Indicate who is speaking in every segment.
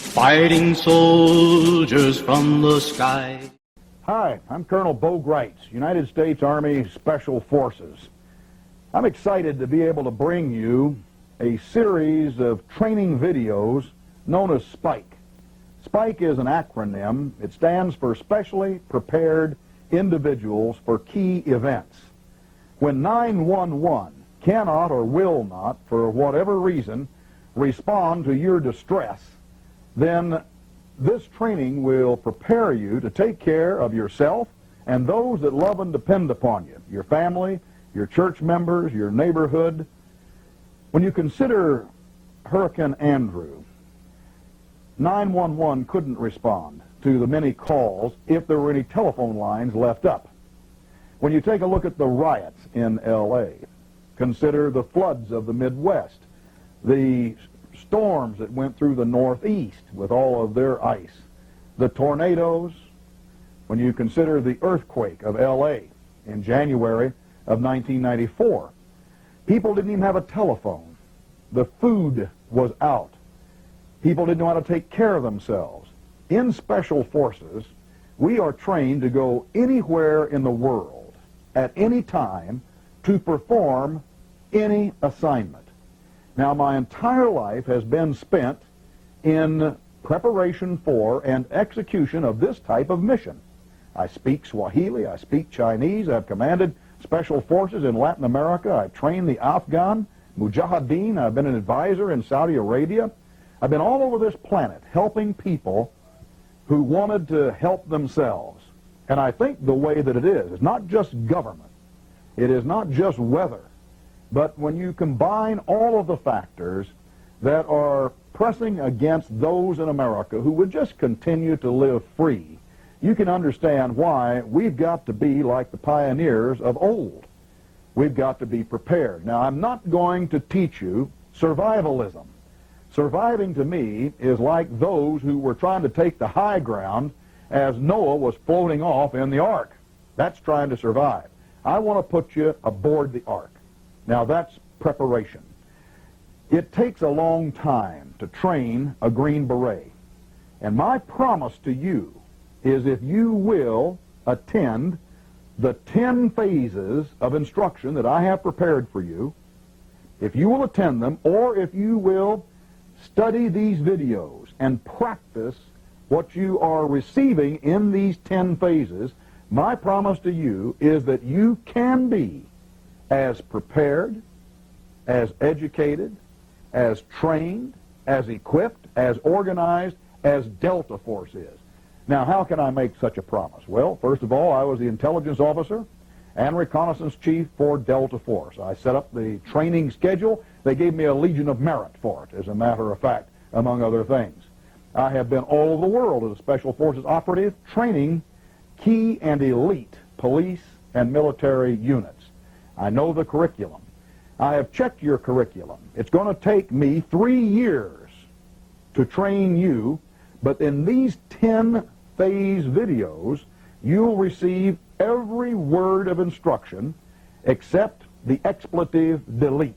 Speaker 1: fighting soldiers from the sky.
Speaker 2: Hi, I'm Colonel Bo Gritz, United States Army Special Forces. I'm excited to be able to bring you a series of training videos known as SPIKE. SPIKE is an acronym. It stands for Specially Prepared Individuals for Key Events. When 911 cannot or will not, for whatever reason, respond to your distress, then this training will prepare you to take care of yourself and those that love and depend upon you, your family, your church members, your neighborhood. When you consider Hurricane Andrew, 911 couldn't respond to the many calls if there were any telephone lines left up. When you take a look at the riots in L.A., consider the floods of the Midwest, the storms that went through the Northeast with all of their ice, the tornadoes, when you consider the earthquake of L.A. in January of 1994. People didn't even have a telephone. The food was out. People didn't know how to take care of themselves. In Special Forces, we are trained to go anywhere in the world at any time to perform any assignment. Now, my entire life has been spent in preparation for and execution of this type of mission. I speak Swahili, I speak Chinese, I've commanded special forces in Latin America, I've trained the Afghan Mujahideen, I've been an advisor in Saudi Arabia. I've been all over this planet helping people who wanted to help themselves. And I think the way that it is not just government, it is not just weather, but when you combine all of the factors that are pressing against those in America who would just continue to live free, you can understand why we've got to be like the pioneers of old. We've got to be prepared. Now, I'm not going to teach you survivalism. Surviving to me is like those who were trying to take the high ground as Noah was floating off in the ark. That's trying to survive. I want to put you aboard the ark. Now, that's preparation. It takes a long time to train a Green Beret. And my promise to you is if you will attend the 10 phases of instruction that I have prepared for you, if you will attend them, or if you will study these videos and practice what you are receiving in these 10 phases, my promise to you is that you can be as prepared, as educated, as trained, as equipped, as organized as Delta Force is. Now, how can I make such a promise? Well, first of all, I was the intelligence officer and reconnaissance chief for Delta Force. I set up the training schedule. They gave me a Legion of Merit for it, as a matter of fact, among other things. I have been all over the world as a Special Forces operative, training key and elite police and military units. I know the curriculum. I have checked your curriculum. It's going to take me 3 years to train you, but in these 10-phase videos, you'll receive every word of instruction except the expletive deletes.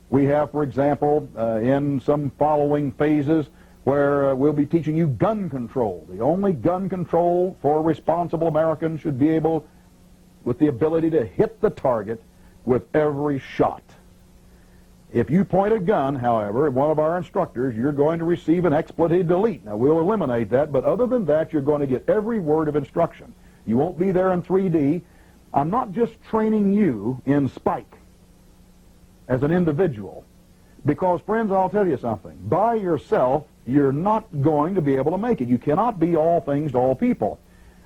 Speaker 2: We have, for example, in some following phases where we'll be teaching you gun control. The only gun control for responsible Americans should be able, with the ability to hit the target with every shot. If you point a gun, however, at one of our instructors, you're going to receive an expletive delete. Now, we'll eliminate that, but other than that, you're going to get every word of instruction. You won't be there in 3D. I'm not just training you in SPIKE as an individual, because, friends, I'll tell you something. By yourself, you're not going to be able to make it. You cannot be all things to all people.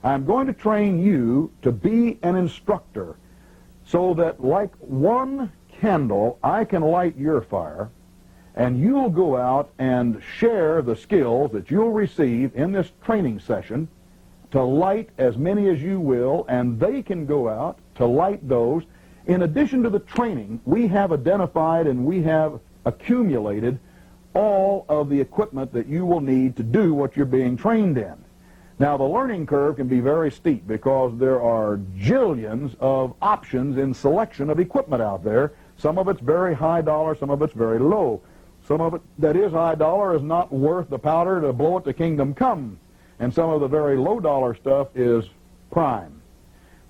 Speaker 2: I'm going to train you to be an instructor so that, like one candle, I can light your fire, and you'll go out and share the skills that you'll receive in this training session to light as many as you will, and they can go out to light those. In addition to the training, we have identified and we have accumulated all of the equipment that you will need to do what you're being trained in. Now, the learning curve can be very steep because there are jillions of options in selection of equipment out there. Some of it's very high dollar, some of it's very low. Some of it that is high dollar is not worth the powder to blow it to kingdom come. And some of the very low dollar stuff is prime.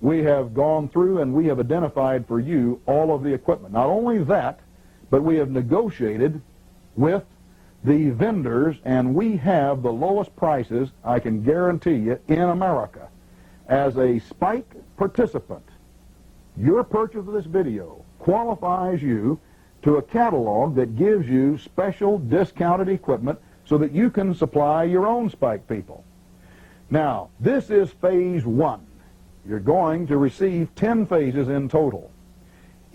Speaker 2: We have gone through and we have identified for you all of the equipment. Not only that, but we have negotiated with the vendors, and we have the lowest prices, I can guarantee you, in America. As a Spike participant, your purchase of this video qualifies you to a catalog that gives you special discounted equipment so that you can supply your own Spike people. Now, this is phase 1. You're going to receive 10 phases in total.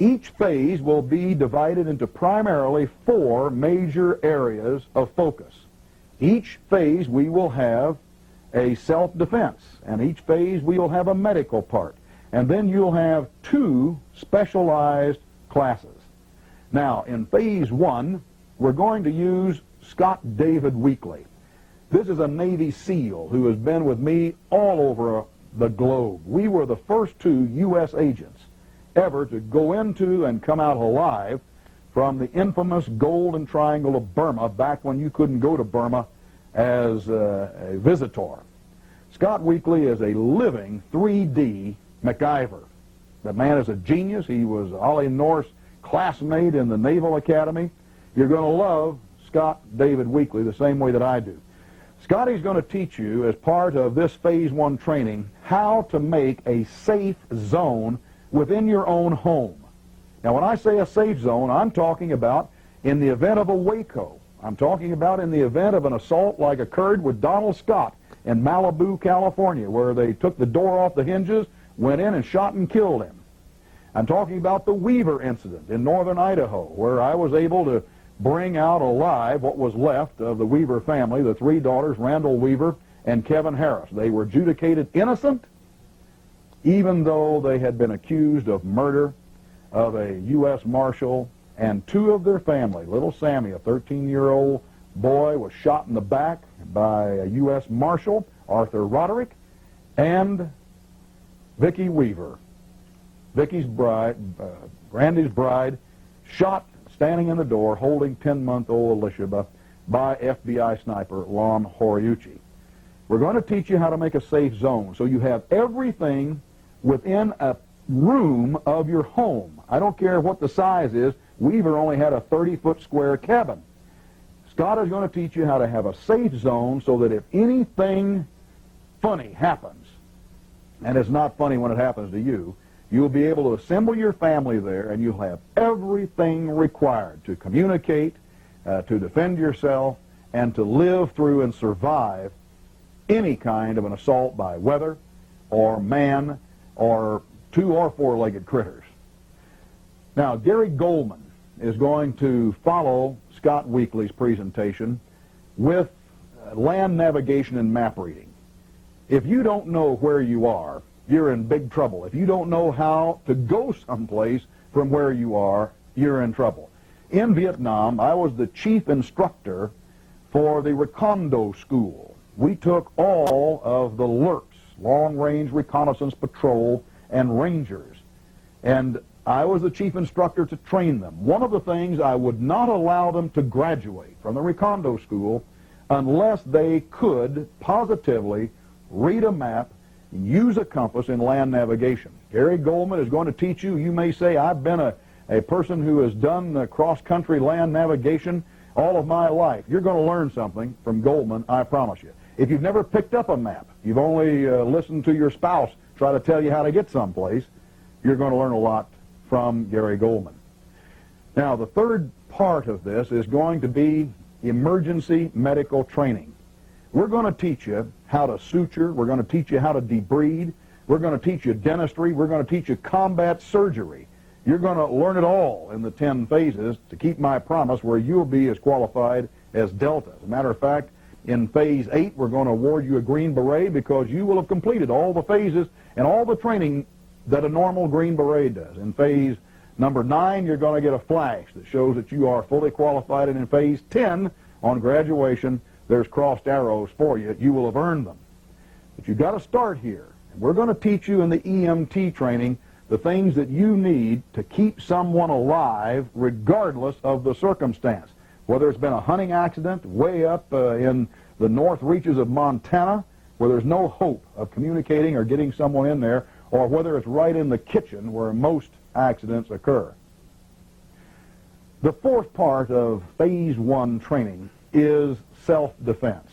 Speaker 2: Each phase will be divided into primarily 4 major areas of focus. Each phase we will have a self-defense, and each phase we will have a medical part, and then you'll have 2 specialized classes. Now, in phase 1, we're going to use Scott David Weekly. This is a Navy SEAL who has been with me all over the globe. We were the first 2 U.S. agents ever to go into and come out alive from the infamous Golden Triangle of Burma, back when you couldn't go to Burma as a visitor. Scott Weekly is a living 3D MacGyver. The man is a genius. He was Ollie North's classmate in the Naval Academy. You're going to love Scott David Weekly the same way that I do. Scotty's going to teach you, as part of this phase 1 training, how to make a safe zone within your own home. Now, when I say a safe zone, I'm talking about in the event of a Waco. I'm talking about in the event of an assault like occurred with Donald Scott in Malibu, California, where they took the door off the hinges, went in and shot and killed him. I'm talking about the Weaver incident in northern Idaho, where I was able to bring out alive what was left of the Weaver family, the 3 daughters, Randall Weaver and Kevin Harris. They were adjudicated innocent, even though they had been accused of murder of a U.S. Marshal, and 2 of their family. Little Sammy, a 13-year-old boy, was shot in the back by a U.S. Marshal, Arthur Roderick, and Vicki Weaver, Vicky's bride, Randy's bride, shot standing in the door holding 10-month-old Alicia by FBI sniper Lon Horiuchi. We're going to teach you how to make a safe zone so you have everything within a room of your home. I don't care what the size is. Weaver only had a 30-foot square cabin. Scott is going to teach you how to have a safe zone so that if anything funny happens, and it's not funny when it happens to you, you'll be able to assemble your family there, and you'll have everything required to communicate, to defend yourself, and to live through and survive any kind of an assault by weather or man or 2- or 4-legged critters. Now, Gary Goldman is going to follow Scott Weekly's presentation with land navigation and map reading. If you don't know where you are, you're in big trouble. If you don't know how to go someplace from where you are, you're in trouble. In Vietnam, I was the chief instructor for the Recondo School. We took all of the LRPs, long-range reconnaissance patrol, and rangers, and I was the chief instructor to train them. One of the things, I would not allow them to graduate from the Recondo School unless they could positively read a map, use a compass in land navigation. Gary Goldman is going to teach you. You may say, I've been a person who has done cross-country land navigation all of my life. You're going to learn something from Goldman, I promise you. If you've never picked up a map, you've only listened to your spouse try to tell you how to get someplace, you're going to learn a lot from Gary Goldman. Now, the third part of this is going to be emergency medical training. We're going to teach you how to suture. We're going to teach you how to debride. We're going to teach you dentistry. We're going to teach you combat surgery. You're going to learn it all in the 10 phases to keep my promise where you'll be as qualified as Delta. As a matter of fact, in phase 8, we're going to award you a Green Beret because you will have completed all the phases and all the training that a normal Green Beret does. In phase number 9, you're going to get a flash that shows that you are fully qualified. And in phase 10, on graduation, there's crossed arrows for you. You will have earned them. But you've got to start here. And we're going to teach you in the EMT training the things that you need to keep someone alive regardless of the circumstance. whether it's been a hunting accident way up in the north reaches of Montana, where there's no hope of communicating or getting someone in there, or whether it's right in the kitchen where most accidents occur. The fourth part of Phase 1 training is self-defense.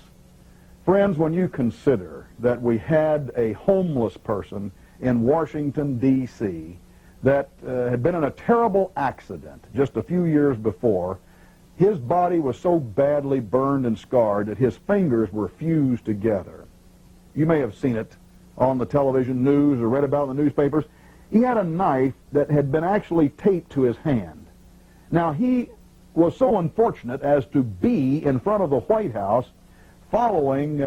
Speaker 2: Friends, when you consider that we had a homeless person in Washington, D.C. that had been in a terrible accident just a few years before, his body was so badly burned and scarred that his fingers were fused together. You may have seen it on the television news or read about it in the newspapers. He had a knife that had been actually taped to his hand. Now, he was so unfortunate as to be in front of the White House following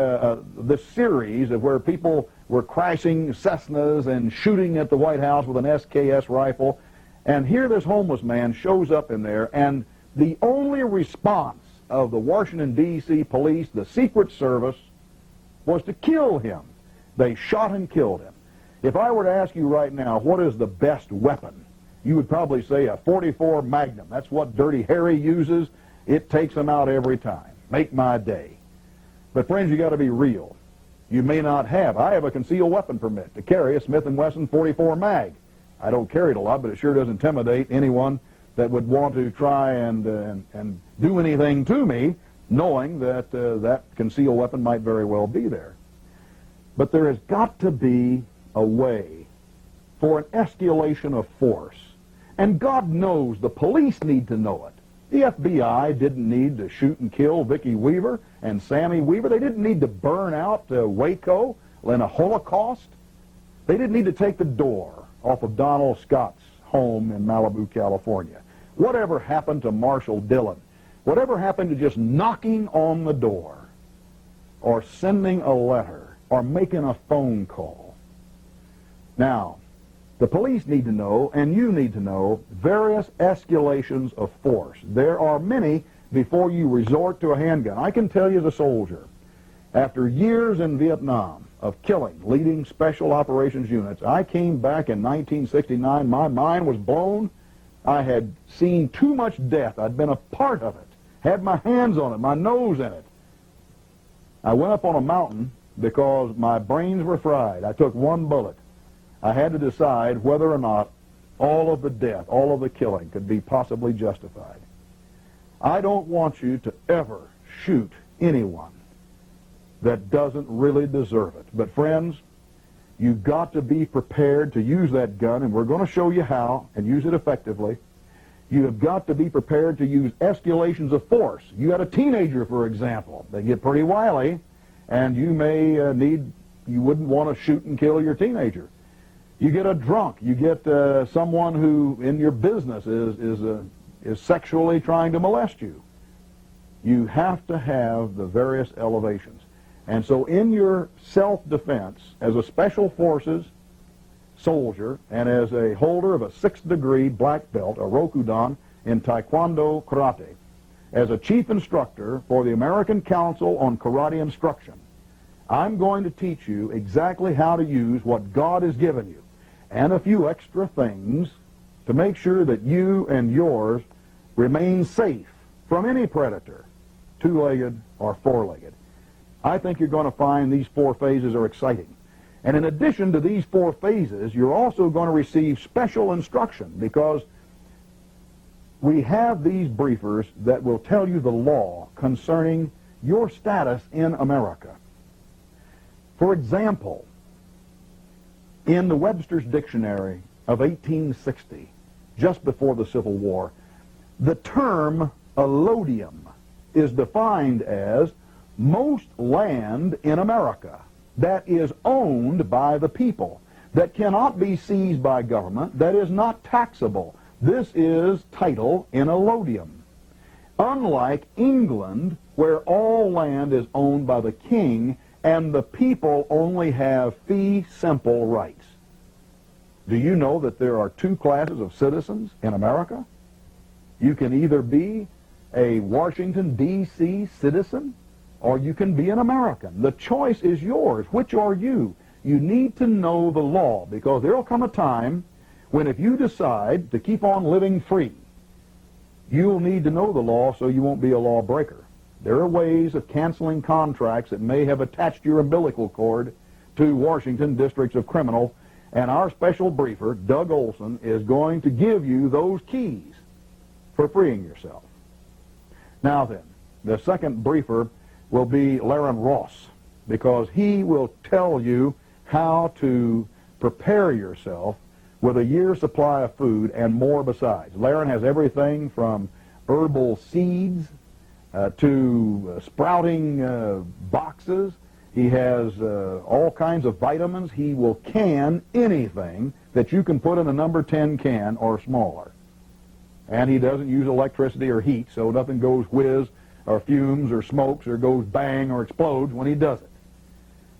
Speaker 2: this series of where people were crashing Cessnas and shooting at the White House with an SKS rifle. And here this homeless man shows up in there, and the only response of the Washington, D.C. police, the Secret Service, was to kill him. They shot and killed him. If I were to ask you right now, what is the best weapon? You would probably say a .44 Magnum. That's what Dirty Harry uses. It takes him out every time. Make my day. But friends, you got to be real. You may not have. I have a concealed weapon permit to carry a Smith & Wesson .44 mag. I don't carry it a lot, but it sure does intimidate anyone that would want to try and do anything to me, knowing that that concealed weapon might very well be there. But there has got to be a way for an escalation of force. And God knows the police need to know it. The FBI didn't need to shoot and kill Vicki Weaver and Sammy Weaver. They didn't need to burn out Waco in a Holocaust. They didn't need to take the door off of Donald Scott's home in Malibu, California. Whatever happened to Marshall Dillon? Whatever happened to just knocking on the door or sending a letter or making a phone call? Now, the police need to know, and you need to know, various escalations of force. There are many before you resort to a handgun. I can tell you as a soldier, after years in Vietnam of killing leading special operations units, I came back in 1969. My mind was blown. I had seen too much death. I'd been a part of it, had my hands on it, my nose in it. I went up on a mountain because my brains were fried. I took one bullet. I had to decide whether or not all of the death, all of the killing could be possibly justified. I don't want you to ever shoot anyone that doesn't really deserve it. But friends, you've got to be prepared to use that gun, and we're going to show you how and use it effectively. You have got to be prepared to use escalations of force. You got a teenager, for example. They get pretty wily, and you may you wouldn't want to shoot and kill your teenager. You get a drunk. You get someone who in your business is sexually trying to molest you. You have to have the various elevations. And so in your self-defense, as a special forces soldier and as a holder of a 6th degree black belt, a Rokudan, in Taekwondo Karate, as a chief instructor for the American Council on Karate Instruction, I'm going to teach you exactly how to use what God has given you and a few extra things to make sure that you and yours remain safe from any predator, two-legged or four-legged. I think you're going to find these 4 phases are exciting. And in addition to these 4 phases, you're also going to receive special instruction, because we have these briefers that will tell you the law concerning your status in America. For example, in the Webster's Dictionary of 1860, just before the Civil War, the term allodium is defined as most land in America that is owned by the people, that cannot be seized by government, that is not taxable. This is title in allodium. Unlike England, where all land is owned by the king and the people only have fee simple rights. Do you know that there are 2 classes of citizens in America? You can either be a Washington, D.C. citizen, or you can be an American. The choice is yours. Which are you? You need to know the law, because there will come a time when if you decide to keep on living free, You'll need to know the law so you won't be a lawbreaker. There are ways of canceling contracts that may have attached your umbilical cord to Washington districts of criminal, and our special briefer, Doug Olson, is going to give you those keys for freeing yourself. Now then, the second briefer will be Laren Ross, because he will tell you how to prepare yourself with a year's supply of food and more besides. Laren has everything from herbal seeds to sprouting boxes. He has all kinds of vitamins. He will can anything that you can put in a number 10 can or smaller. And he doesn't use electricity or heat, so nothing goes whiz or fumes or smokes or goes bang or explodes when he does it.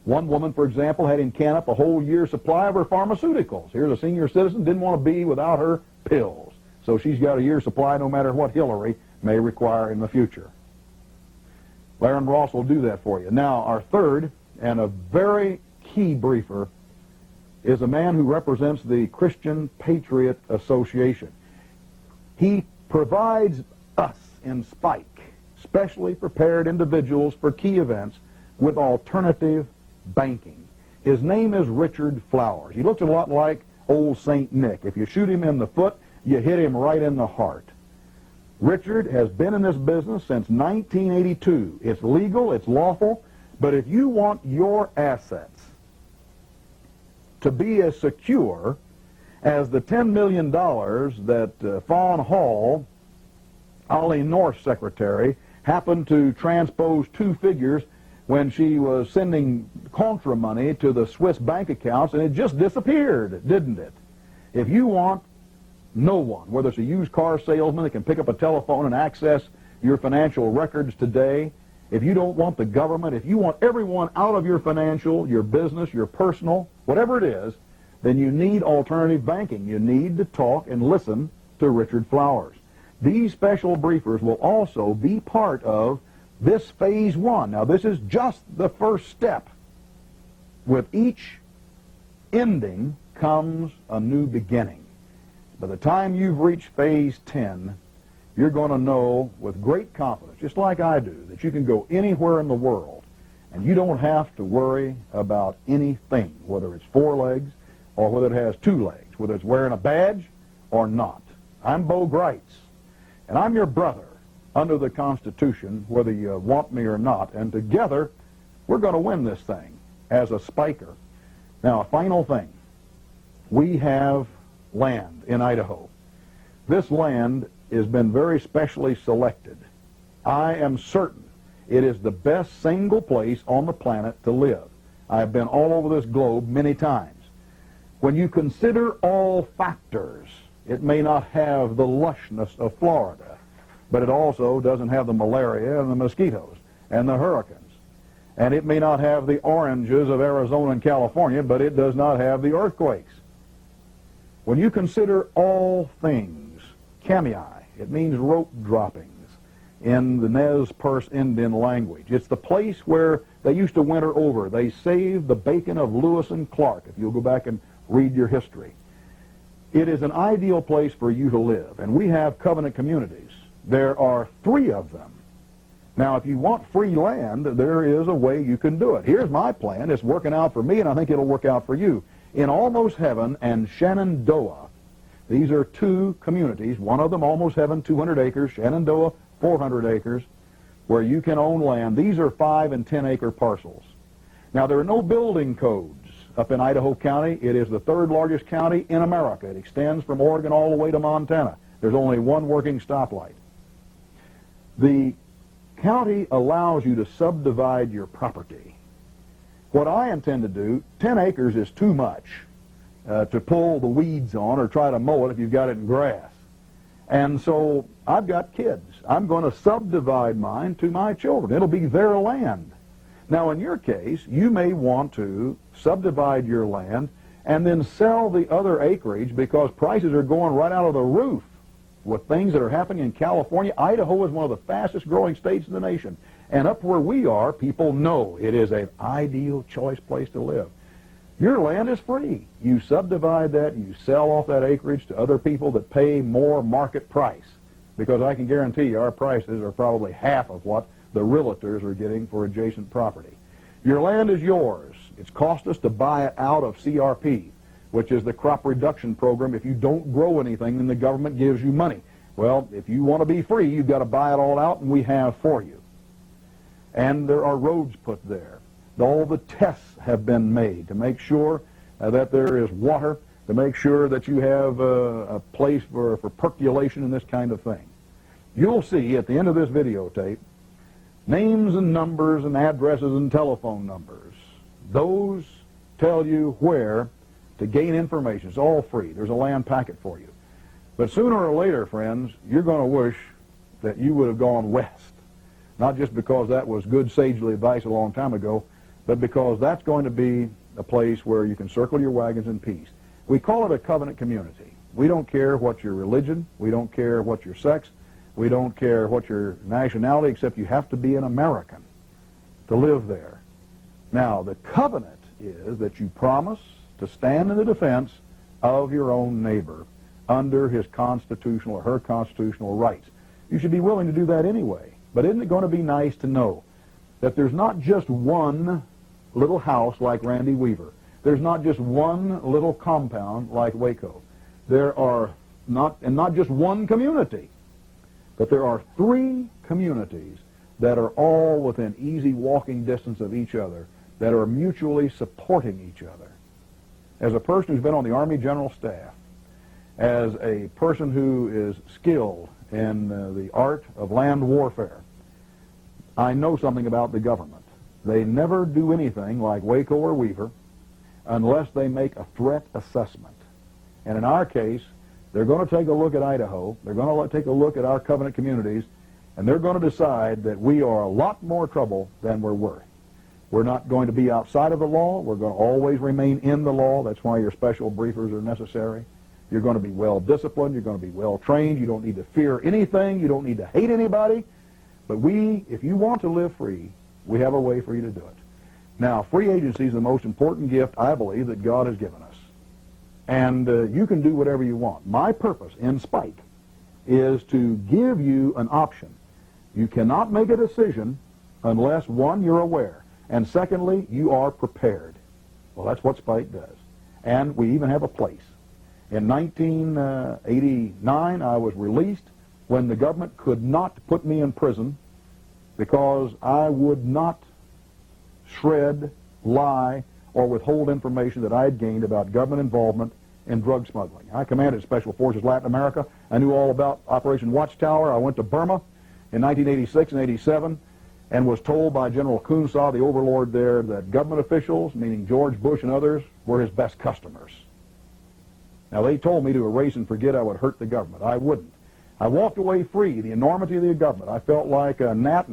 Speaker 2: One woman, for example, had him can up a whole year's supply of her pharmaceuticals. Here's a senior citizen, didn't want to be without her pills. So she's got a year's supply no matter what Hillary may require in the future. Laren Ross will do that for you. Now, our third and a very key briefer is a man who represents the Christian Patriot Association. He provides us in Spike specially prepared individuals for key events with alternative banking. His name is Richard Flowers. He looks a lot like old St. Nick. If you shoot him in the foot, you hit him right in the heart. Richard has been in this business since 1982. It's legal, it's lawful, but if you want your assets to be as secure as the $10 million that Fawn Hall, Ollie North's secretary, happened to transpose two figures when she was sending contra money to the Swiss bank accounts, and it just disappeared, didn't it? If you want no one, whether it's a used car salesman that can pick up a telephone and access your financial records today, if you don't want the government, if you want everyone out of your financial, your business, your personal, whatever it is, then you need alternative banking. You need to talk and listen to Richard Flowers. These special briefers will also be part of this phase one. Now, this is just the first step. With each ending comes a new beginning. By the time you've reached phase 10, you're going to know with great confidence, just like I do, that you can go anywhere in the world and you don't have to worry about anything, whether it's 4 legs or whether it has 2 legs, whether it's wearing a badge or not. I'm Bo Gritz, and I'm your brother under the Constitution, whether you want me or not, and together we're going to win this thing as a spiker. Now, a final thing. We have land in Idaho. This land has been very specially selected. I am certain it is the best single place on the planet to live. I've been all over this globe many times. When you consider all factors, it may not have the lushness of Florida, but it also doesn't have the malaria and the mosquitoes and the hurricanes. And it may not have the oranges of Arizona and California, but it does not have the earthquakes. When you consider all things, Kamei, it means rope droppings in the Nez Perce Indian language. It's the place where they used to winter over. They saved the bacon of Lewis and Clark, if you'll go back and read your history. It is an ideal place for you to live, and we have covenant communities. There are 3 of them. Now, if you want free land, there is a way you can do it. Here's my plan. It's working out for me, and I think it'll work out for you. In Almost Heaven and Shenandoah, these are 2 communities. One of them, Almost Heaven, 200 acres. Shenandoah, 400 acres, where you can own land. These are 5 and 10 acre parcels. Now, there are no building codes up in Idaho County. It is the 3rd largest county in America. It extends from Oregon all the way to Montana. There's only 1 working stoplight. The county allows you to subdivide your property. What I intend to do, 10 acres is too much to pull the weeds on or try to mow it if you've got it in grass. And so I've got kids. I'm going to subdivide mine to my children. It'll be their land. Now, in your case, you may want to subdivide your land and then sell the other acreage because prices are going right out of the roof with things that are happening in California. Idaho is one of the fastest growing states in the nation. And up where we are, people know it is an ideal choice place to live. Your land is free. You subdivide that, you sell off that acreage to other people that pay more market price. because I can guarantee you our prices are probably half of what the realtors are getting for adjacent property. Your land is yours. It's cost us to buy it out of CRP, which is the crop reduction program. If you don't grow anything, then the government gives you money. Well, if you want to be free, you've got to buy it all out, and we have for you. And there are roads put there. All the tests have been made to make sure that there is water, to make sure that you have a place for percolation and this kind of thing. You'll see at the end of this videotape names and numbers and addresses and telephone numbers. Those tell you where to gain information. It's all free. There's a land packet for you. But sooner or later, friends, you're going to wish that you would have gone west. Not just because that was good sagely advice a long time ago, but because that's going to be a place where you can circle your wagons in peace. We call it a covenant community. We don't care what your religion. We don't care what your sex. We don't care what your nationality, except you have to be an American to live there. Now, the covenant is that you promise to stand in the defense of your own neighbor under his constitutional or her constitutional rights. You should be willing to do that anyway. But isn't it going to be nice to know that there's not just one little house like Randy Weaver. There's not just one little compound like Waco. There are not just one community, but there are 3 communities that are all within easy walking distance of each other, that are mutually supporting each other. As a person who's been on the Army General Staff, as a person who is skilled in the art of land warfare, I know something about the government. They never do anything like Waco or Weaver unless they make a threat assessment. And in our case, they're going to take a look at Idaho, they're going to take a look at our covenant communities, and they're going to decide that we are a lot more trouble than we're worth. We're not going to be outside of the law. We're going to always remain in the law. That's why your special briefers are necessary. You're going to be well disciplined. You're going to be well trained. You don't need to fear anything. You don't need to hate anybody. But if you want to live free, we have a way for you to do it. Now, free agency is the most important gift, I believe, that God has given us. And you can do whatever you want. My purpose in Spike is to give you an option. You cannot make a decision unless, one, you're aware, and secondly, you are prepared. Well, that's what Spike does. And we even have a place. In 1989, I was released when the government could not put me in prison because I would not shred, lie, or withhold information that I had gained about government involvement in drug smuggling. I commanded Special Forces Latin America. I knew all about Operation Watchtower. I went to Burma in 1986 and 87 and was told by General Kunsaw, the overlord there, that government officials, meaning George Bush and others, were his best customers. Now, they told me to erase and forget I would hurt the government. I wouldn't. I walked away free, the enormity of the government. I felt like a gnat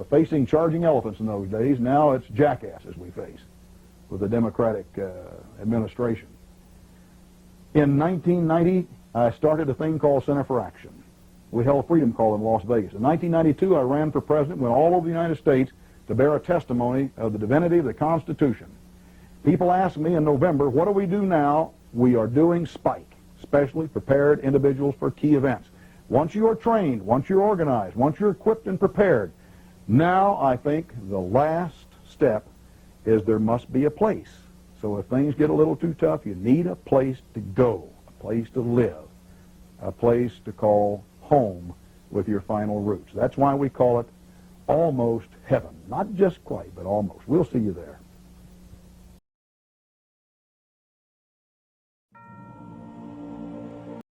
Speaker 2: facing charging elephants in those days. Now it's jackasses we face with the Democratic administration. In 1990, I started a thing called Center for Action. We held a freedom call in Las Vegas. In 1992, I ran for president, went all over the United States to bear a testimony of the divinity of the Constitution. People asked me in November, what do we do now? We are doing Spike, specially prepared individuals for key events. Once you are trained, once you're organized, once you're equipped and prepared, now I think the last step is there must be a place. So if things get a little too tough, you need a place to go, a place to live, a place to call home with your final roots. That's why we call it almost heaven. Not just quite, but almost. We'll see you there.